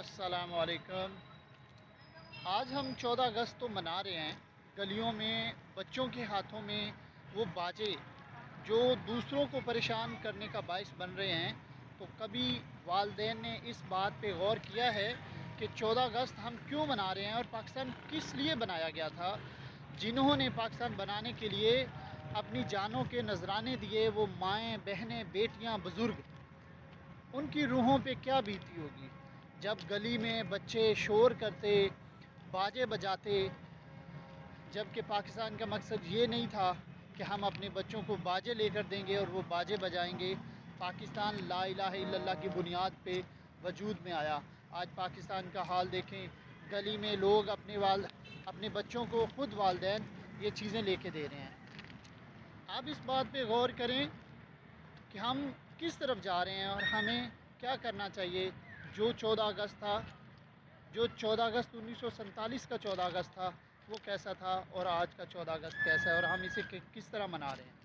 अस्सलाम वालेकुम। आज हम 14 अगस्त तो मना रहे हैं। गलियों में बच्चों के हाथों में वो बाजे जो दूसरों को परेशान करने का बायस बन रहे हैं, तो कभी वालिदैन ने इस बात पे गौर किया है कि 14 अगस्त हम क्यों मना रहे हैं और पाकिस्तान किस लिए बनाया गया था। जिन्होंने पाकिस्तान बनाने के लिए अपनी जानों के नजराने दिए, वो माएँ, बहनें, बेटियाँ, बुज़ुर्ग, उनकी रूहों पे क्या बीती होगी जब गली में बच्चे शोर करते, बाजे बजाते। जबकि पाकिस्तान का मकसद ये नहीं था कि हम अपने बच्चों को बाजे लेकर देंगे और वो बाजे बजाएंगे। पाकिस्तान ला इलाहा इल्लल्लाह की बुनियाद पे वजूद में आया। आज पाकिस्तान का हाल देखें, गली में लोग अपने बच्चों को खुद वालिदैन ये चीज़ें लेके दे रहे हैं। आप इस बात पे गौर करें कि हम किस तरफ जा रहे हैं और हमें क्या करना चाहिए। जो 14 अगस्त था, जो 14 अगस्त 1947 का 14 अगस्त था, वो कैसा था और आज का 14 अगस्त कैसा है और हम इसे किस तरह मना रहे हैं।